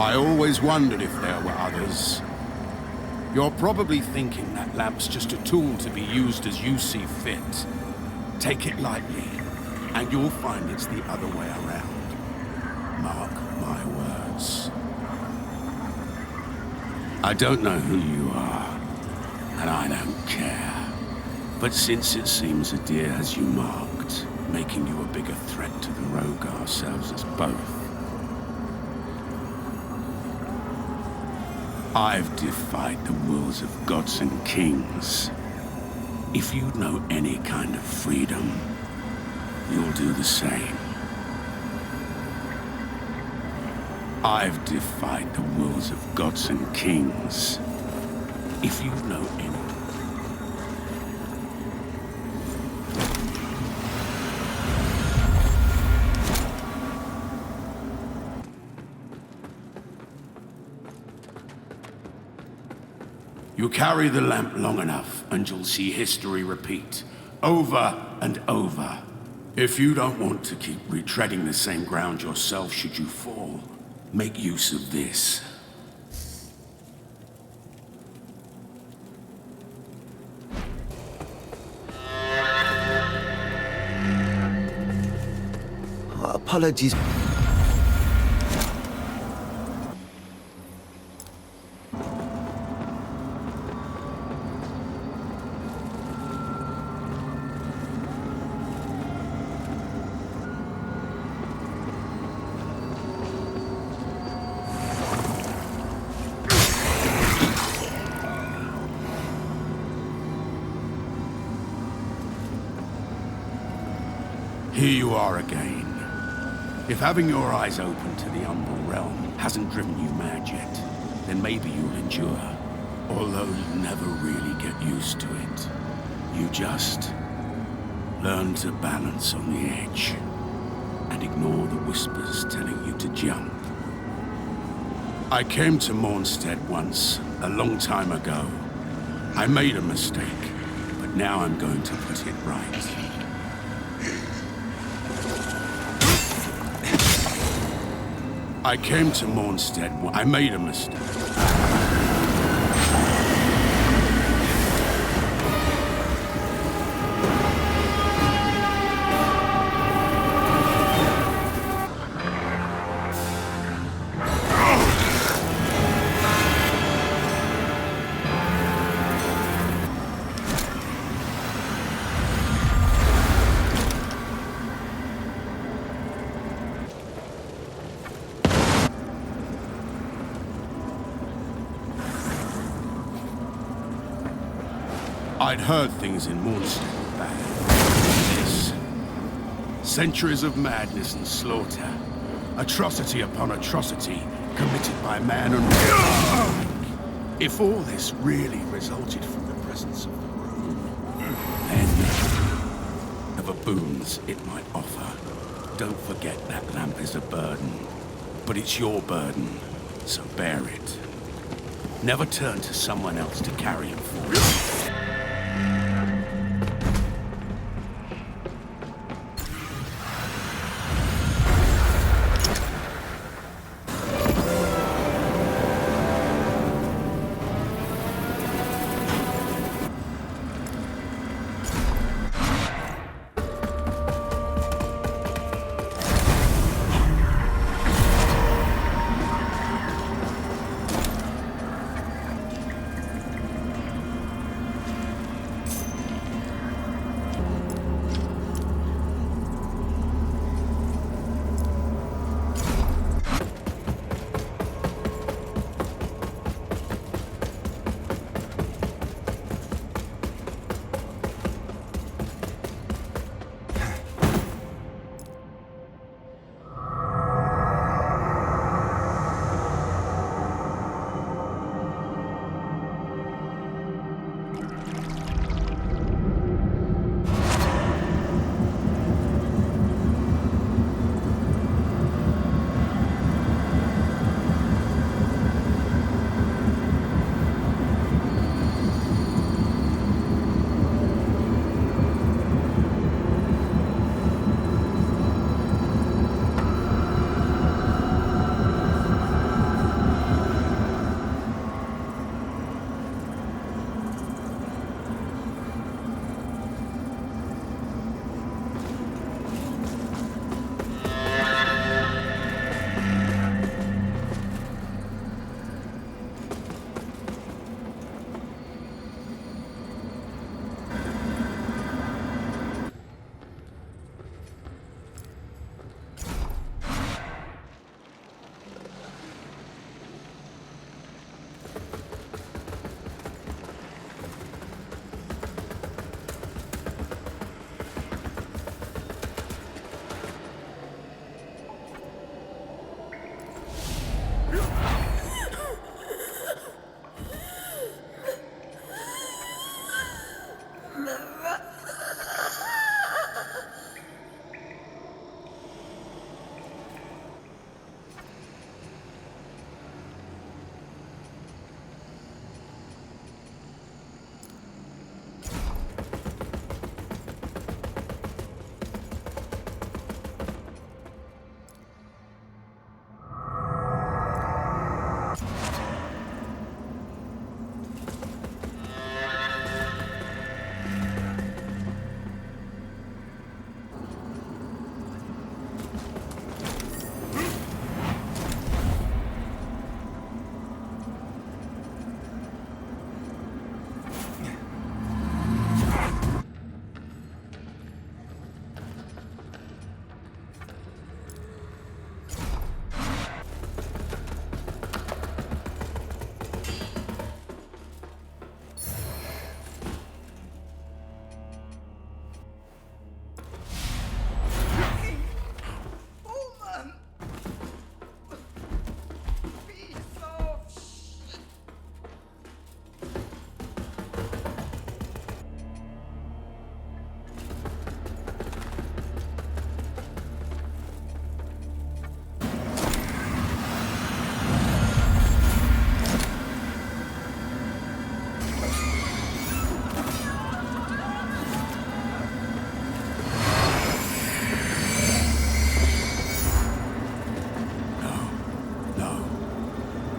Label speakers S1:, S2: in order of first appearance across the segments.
S1: I always wondered if there were others. You're probably thinking that lamp's just a tool to be used as you see fit. Take it lightly, and you'll find it's the other way around. Mark my words. I don't know who you are, and I don't care. But since it seems Adir has you marked, making you a bigger threat to the Rogar serves us both. I've defied the wills of gods and kings. If you know any kind of freedom, you'll do the same. I've defied the wills of gods and kings. If you know any... You carry the lamp long enough, and you'll see history repeat, over and over. If you don't want to keep retreading the same ground yourself should you fall, make use of this.
S2: Apologies.
S1: Here you are again. If having your eyes open to the Umbral Realm hasn't driven you mad yet, then maybe you'll endure. Although you'll never really get used to it. You just learn to balance on the edge and ignore the whispers telling you to jump. I came to Mornstead once, a long time ago. I made a mistake, but now I'm going to put it right. I came to Mornstead. I made a mistake. I'd heard things in Mornstead were bad. This. Centuries of madness and slaughter. Atrocity upon atrocity committed by man and woman. If all this really resulted from the presence of the room, then of the boons it might offer. Don't forget that lamp is a burden. But it's your burden, so bear it. Never turn to someone else to carry it for you.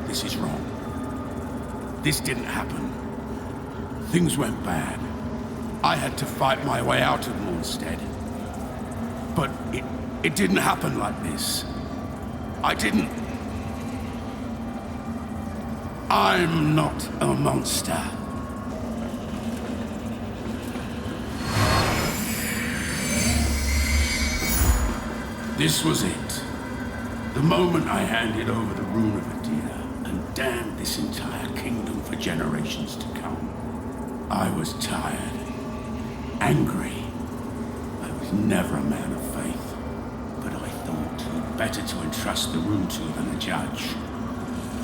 S1: This is wrong. This didn't happen. Things went bad. I had to fight my way out of Mornstead. But it didn't happen like this. I'm not a monster. This was it. The moment I handed over the Rune of Adir and damned this entire kingdom for generations to come. I was tired, angry. I was never a man of faith, but I thought better to entrust the Rune to than a judge,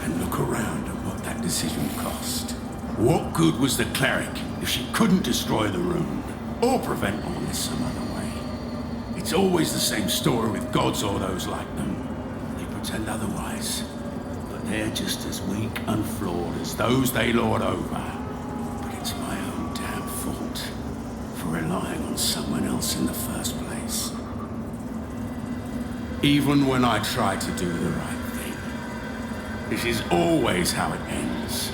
S1: and look around at what that decision cost. What good was the cleric if she couldn't destroy the Rune, or prevent all this some other way? It's always the same story with gods or those like them. They pretend otherwise, but they're just as weak and flawed as those they lord over. But it's my own damn fault for relying on someone else in the first place. Even when I try to do the right thing, this is always how it ends.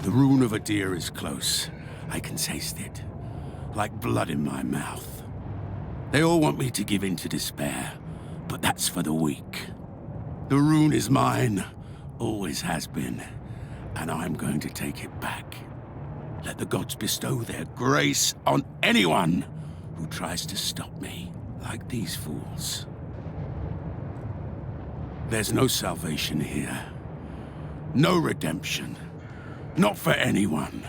S1: The Rune of Adir is close. I can taste it, like blood in my mouth. They all want me to give in to despair, but that's for the weak. The Rune is mine, always has been, and I'm going to take it back. Let the gods bestow their grace on anyone who tries to stop me, like these fools. There's no salvation here. No redemption. Not for anyone.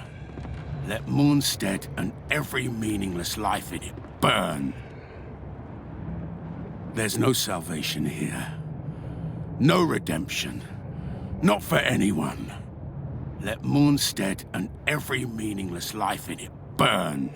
S1: Let Mornstead and every meaningless life in it burn. There's no salvation here. No redemption. Not for anyone. Let Mornstead and every meaningless life in it burn.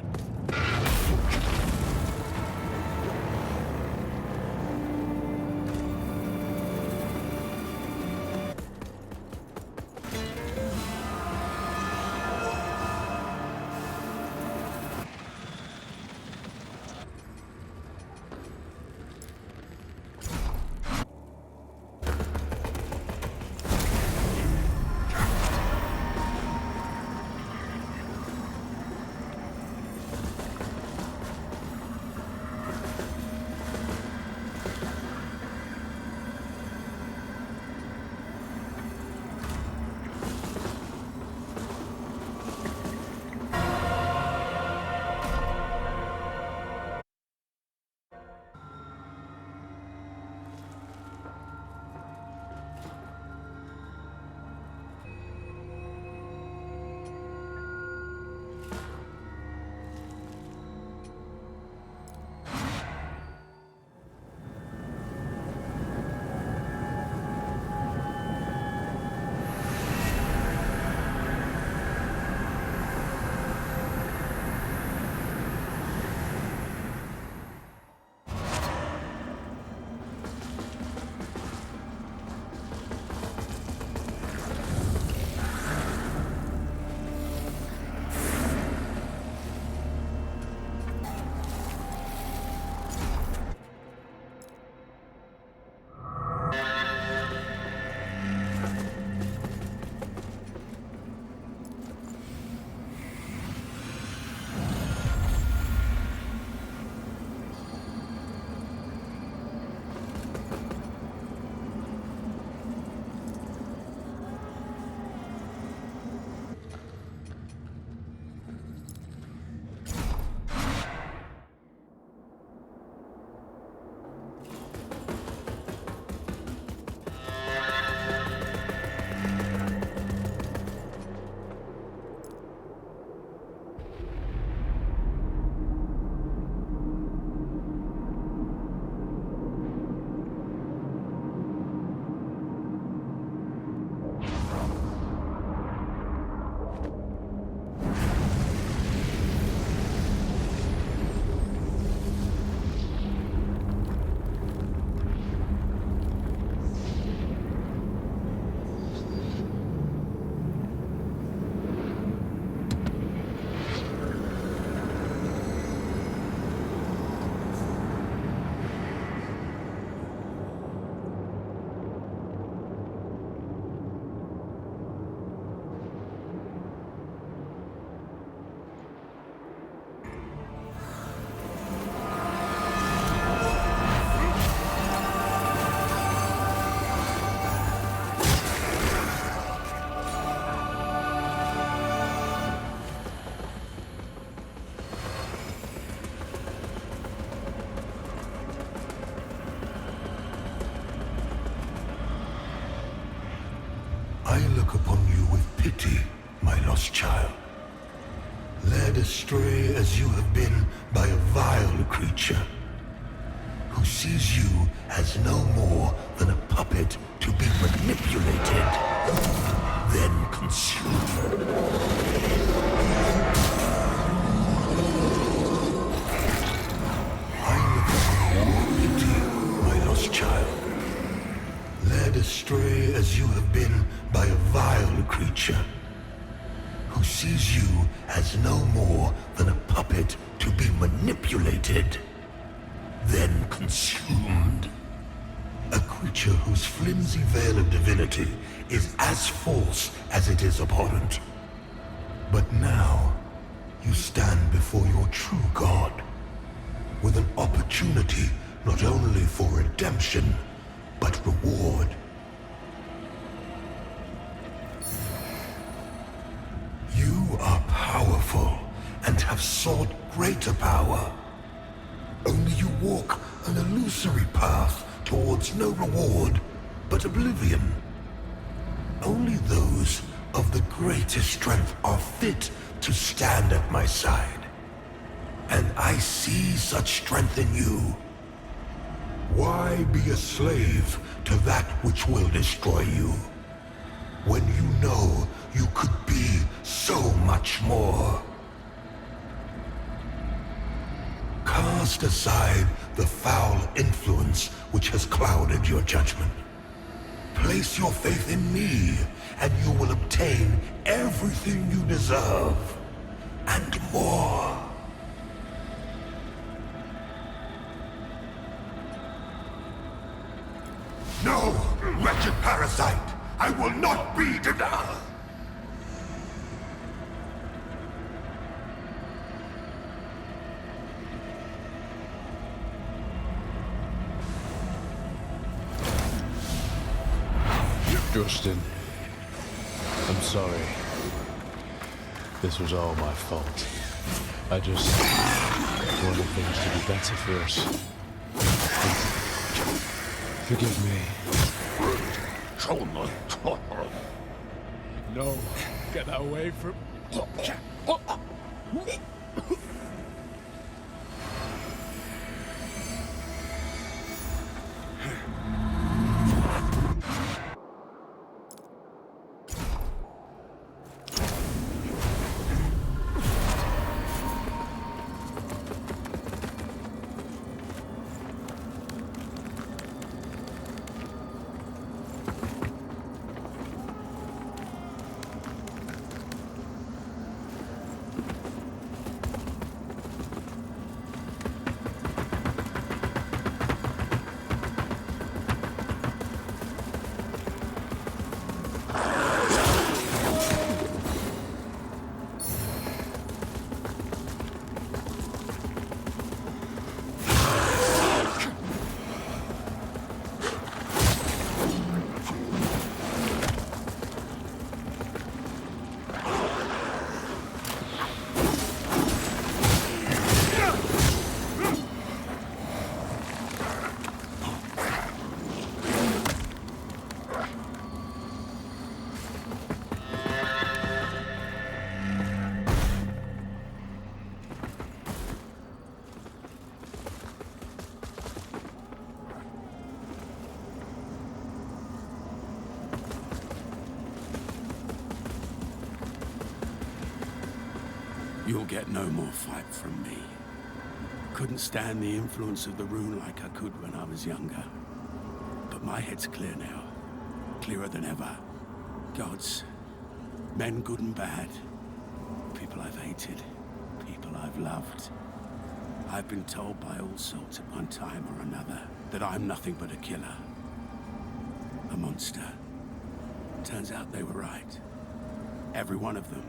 S3: pity, my lost child. Led astray as you have been by a vile creature who sees you as no more than a puppet to be manipulated, then consumed. My lost child. Led astray as you have been by a vile creature who sees you as no more than a puppet to be manipulated, then consumed. A creature whose flimsy veil of divinity is as false as it is abhorrent. But now, you stand before your true God, with an opportunity not only for redemption, but reward. You are powerful and have sought greater power. Only you walk an illusory path towards no reward, but oblivion. Only those of the greatest strength are fit to stand at my side. And I see such strength in you. Why be a slave to that which will destroy you, when you know you could be so much more? Cast aside the foul influence which has clouded your judgment. Place your faith in me, and you will obtain everything you deserve, and more. No, wretched parasite! I will not be denied!
S4: Justin, I'm sorry. This was all my fault. I just wanted things to be better for us. Forgive me. No, get that away from...
S1: You'll get no more fight from me. Couldn't stand the influence of the rune like I could when I was younger. But my head's clear now. Clearer than ever. Gods. Men good and bad. People I've hated. People I've loved. I've been told by all sorts at one time or another that I'm nothing but a killer. A monster. Turns out they were right. Every one of them.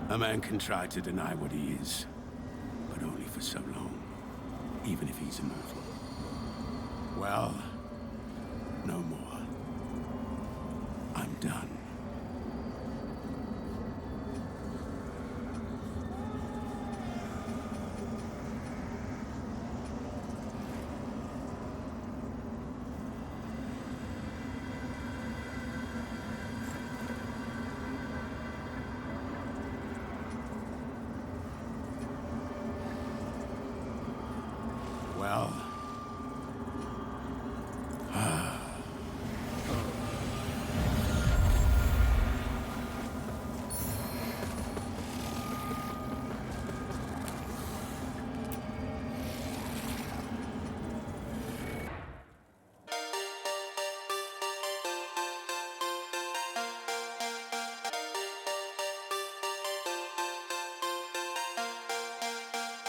S1: A man can try to deny what he is, but only for so long, even if he's immortal. Well, no more.